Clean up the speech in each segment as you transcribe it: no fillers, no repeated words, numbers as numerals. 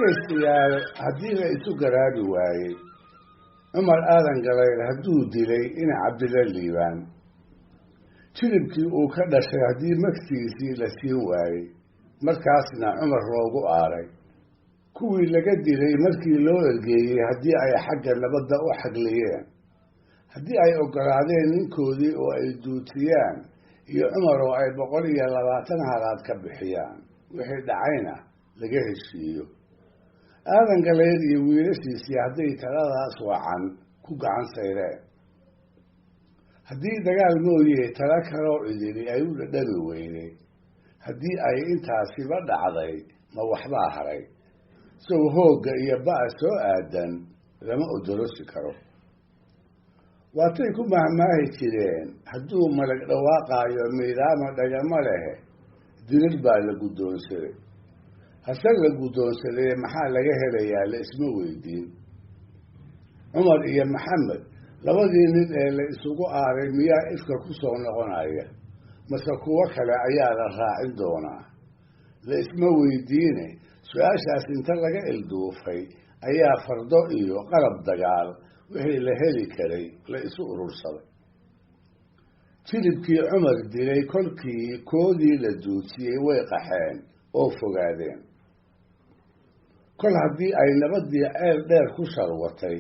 dhegaystayaal haddii la isu garaabi waayey cumar aadan galayr hadduu dilay ina cabdilla liibaan jilibkii uu ka dhashay haddii magtiisii la siin waayey markaasna cumar loogu aaray kuwii laga dilay markii loo ergeeyey haddii ay xagga nabadda u xagliyeen haddii ay oggolaadeen ninkoodii oo ay duutiyaan iyo cumar oo ay 120 halaad ka bixiyaan wixii dhacayna laga heshiiyo aadan galayr iyo wiilashiisii hadday taladaas wacan ku gacan sayreen haddii dagaal mooye tala kaloo idili ay u dhadhami weynay haddii ay intaasiba dhacday ma waxbaa haray sow hoogga iyo ba'a soo aadan lama odorosi karo waatay ku mahmaahi jireen hadduu malag dhawaaqaayo miidaama dhagama lehe dilid baa la guddoonsaday hase la guddoonsadee maxaa laga helayaa la isma weydiin cumar iyo maxamed labadii nin ee la isugu aaray miyaa ifka ku soo noqonaya mase kuwo kale ayaa la raacin doonaa la isma weydiine su-aashaas inta laga ilduufay ayaa fardo iyo qalab dagaal wixii la heli karay la isu urursaday jilibkii cumar dilay kolkii koodii la duutiyey way qaxeen oo fogaadeen kol haddii ay nabadii ceel dheer ku sharwatay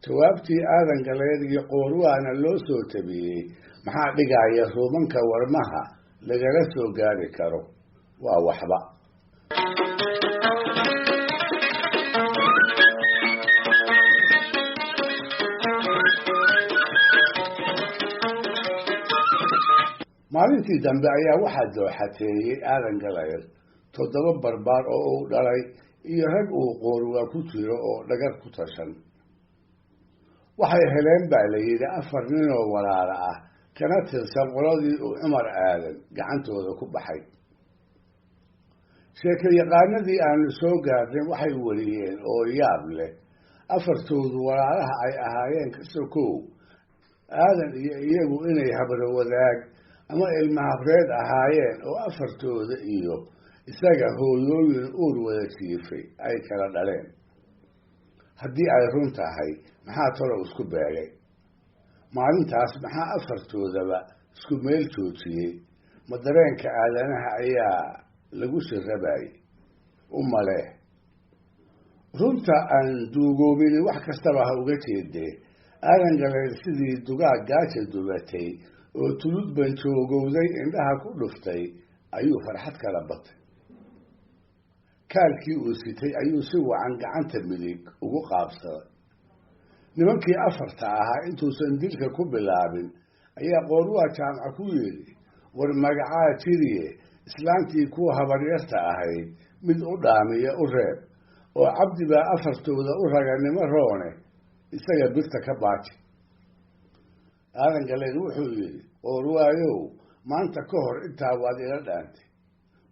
jawaabtii aadan galayr iyo qoorwaana loo soo tabiyey maxaa dhigaya ruumanka warmaha lagala soo gaari karo waa waxba maalintii dambe ayaa waxaa dooxateeyey aadan galayr 7 barbaar oo uu dhalay iyo rag uu qoorwaa ku jiro oo dhagar ku tashan waxay heleen baa la yidhi 4 nin oo walaala ah kana tirsan qoladii uu cumar aadan gacantooda ku baxay sheekayaqaanadii aanu soo gaarnay waxay wariyeen oo yaab leh 4toodu walaalaha ay ahaayeen ka sokow aadan iyo iyagu inay habro wadaag ama ilma habreed ahaayeen oo 4tooda iyo isaga hooyooyin uur wada jiifay ay kala dhaleen haddii ay run tahay maxaa talow isku beegay maalintaas maxaa 4toodaba isku meel joojiyey ma dareenka aadanaha ayaa lagu shirabayay u malee runta aan duugoobini wax kastaba ha uga jeedee aadan galayr sidii dugaag gaaja dubatay oo tulud banjoogowday indhaha ku dhuftay ayuu farxad kala batay kaalkii uu sitay ayuu si wacan gacanta midig ugu qaabsaday nimankii 4ta ahaa intuusan dilka ku bilaabin ayaa qoorwaa jaamaca ku yidhi war magacaa jiriye islaantii kuwa habaryarta ahayd mid u dhaamiya u reeb oo cabdi baa 4tooda u raganimo roone isaga birta ka baaji aadan galayr wuxuu yidhi qoorwaayow maanta ka hor intaa waad ila dhaantay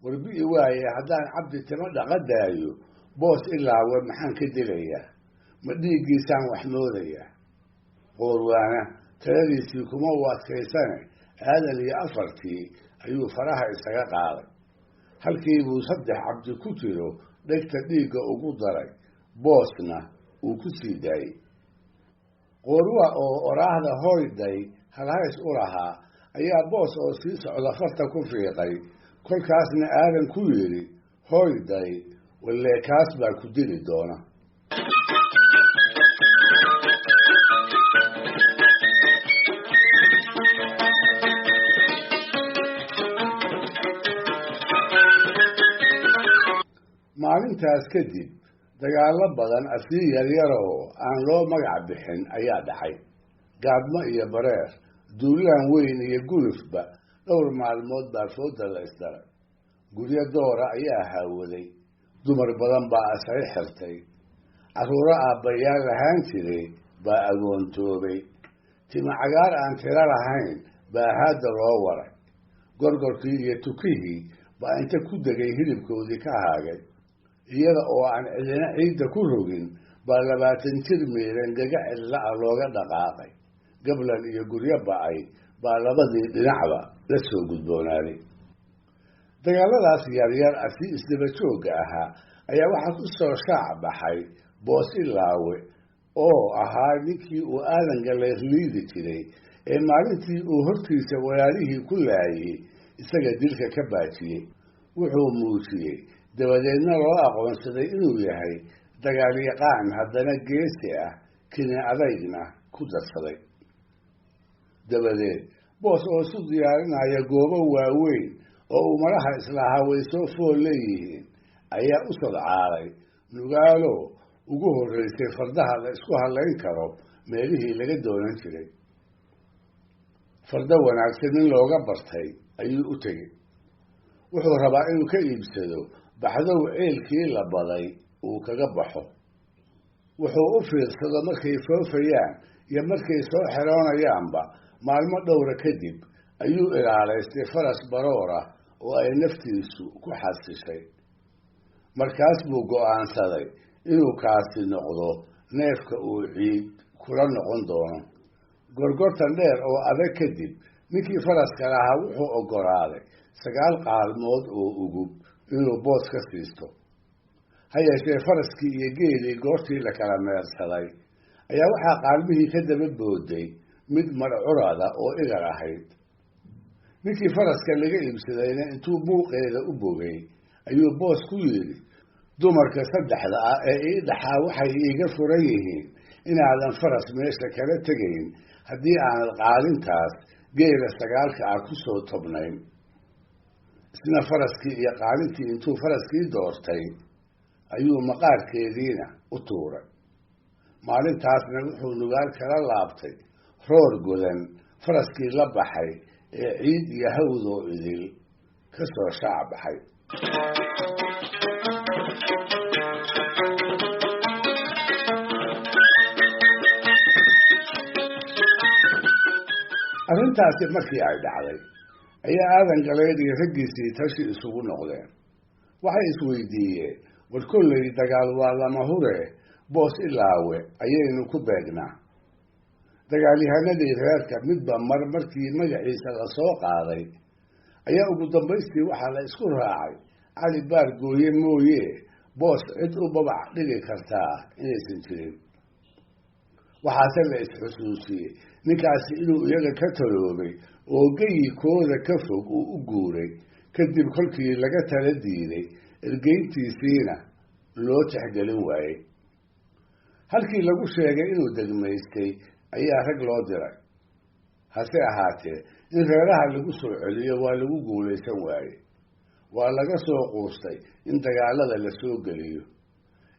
warbi'i waaye haddaan cabdi timo dhaqadaayo boos ilaawe maxaan ka dilayaa ma dhiiggiisaan wax moodayaa qoorwaana taladiisii kuma u adkaysane aadan iyo 4tii ayuu faraha isaga qaaday halkii buu 3 cabdi ku jiro dhegta dhiigga ugu daray boosna uu ku sii daayey qoorwa oo oraahda hoyday halhays u lahaa ayaa boos oo sii socda farta ku fiiqay kolkaasna aadan ku yidhi hoyday wallee kaas baa ku dili doona maalintaas kadib dagaallo badan asii yaryaroo aan loo magac bixin ayaa dhacay gaadmo iyo bareer duulaan weyn iyo gulufba dhowr maalmood baa fooda la isdaray guryo doora ayaa haawaday dumar badan baa asay xirtay carruuro aabbayaal lahaan jiray baa agoontoobay tima cagaar aan tiro lahayn baa haadda loo waray gorgorkii iyo tukihii baa inta ku degay hilibkoodii ka haagay iyada oo aan cidina ciidda ku rogin baa 20 jir miiran gaga cidla ah looga dhaqaaqay gablan iyo guryo ba'ay baa labadii dhinacba la soo gudboonaaday dagaaladaas yaryar asii isdaba joogga ahaa ayaa waxaa ku soo shaac baxay boos ilaawe oo ahaa ninkii uu aadan galeer liidi jiray ee maalintii uu hortiisa walaalihii ku laayay isaga dilka ka baajiyey. wuxuu muujiyey dabadeedna loo aqoonsaday inuu yahay dagaalyaqaan haddana geesi ah, kini adaygna ku darsaday. dabadeed boos oo isu diyaarinaya goobo waaweyn oo uu madaxa islahaa way soo fool leeyihiin ayaa u sodcaalay nugaalo ugu horreysay fardaha la isku hadlayn karo meelihii laga doonan jiray. fardo wanaagsan nin looga bartay ayuu u tegey. wuxuu rabaa inuu ka iibsado baxdow ceelkii la baday uu kaga baxo. wuxuu u fiirsado markay foofayaan iyo markay soo xeroonayaanba maalmo dhowra kadib ayuu ilaalaystay faras baroora oo ay naftiisu ku xasishay. markaas buu go'aansaday inuu kaasi noqdo neefka uu ciid kula noqon doono. gorgortan dheer oo adag kadib ninkii faraska lahaa wuxuu oggolaaday 9 qaalmood oo ugub inuu boos ka siisto. ha yeeshee faraskii iyo geelii goortii la kala meersaday ayaa waxaa qaalmihii ka daba booday mid marcurada oo igar ahayd. ninkii faraska laga iibsadayna intuu muuqeeda u bogay ayuu boos ku yidhi, dumarka 3 ah ee ii dhaxaa waxay iiga furan yihiin inaadan faras meesha kala tegayn haddii aanad qaalintaas geela 9 ah ku soo tobnayn. isna faraskii iyo qaalintii intuu faraskii doortay ayuu maqaarkeediina u tuuray. maalintaasna wuxuu nugaal kala laabtay roor godan faraskii la baxay ee ciid iyo hawdoo idil ka soo shaac baxay. arrintaasi markii ay dhacday ayaa aadan galeed iyo raggiisii tashi isugu noqdeen. waxay isweydiiyeen, war kollay dagaal waa lama hure boos ilaawe ayaynu ku beegnaa. dagaalyahanadii reerka midba markii magaciisa la soo qaaday ayaa ugu dambaystii waxaa la isku raacay cali baar gooye mooye boos cid u babac dhigi kartaa inaysan jirin. waxaase la isxusuusiyey ninkaasi inuu iyaga ka taloobay oo geyikooda ka fog uu u guuray kadib kolkii laga tala diiday ergeyntiisiina loo tixgelin waayey. halkii lagu sheegay inuu degmaystay ayaa rag loo diray. hase ahaatee in reeraha lagu soo celiyo waa lagu guulaysan waaye. waa laga soo quustay in dagaalada la soo geliyo.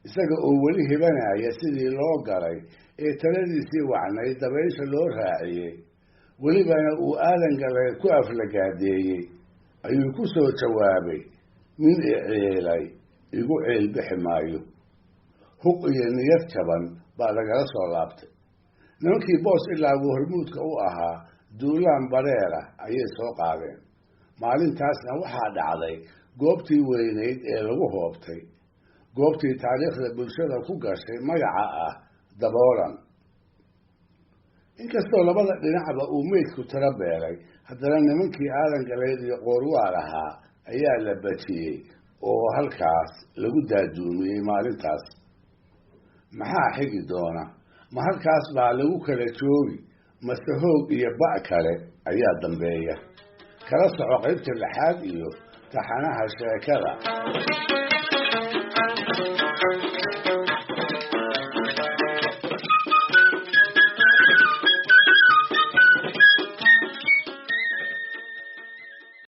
isaga oo weli hibanaya sidii loo galay ee taladiisii wacnayd dabaysha loo raaciyey, welibana uu aadan galeed ku aflagaadeeyey, ayuu ku soo jawaabay, nin iciilay igu ceel bixi maayo. huq iyo niyad jaban baa lagala soo laabtay. nimankii boos ilaagu hormuudka u ahaa duulaan bareera ayay soo qaadeen. maalintaasna waxaa dhacday goobtii weynayd ee lagu hoobtay, goobtii taariikhda bulshada ku gashay magaca ah daboolan. inkastoo labada dhinacba uu meydku tiro beelay, haddana nimankii aadan galeed iyo qoorwaal ahaa ayaa la bajiyey oo halkaas lagu daaduumiyey. maalintaas maxaa xigi doona? ma halkaas baa lagu kala joogi, mase hoog iyo ba' kale ayaa dambeeya? kala soco qaybta 6 iyo taxanaha sheekada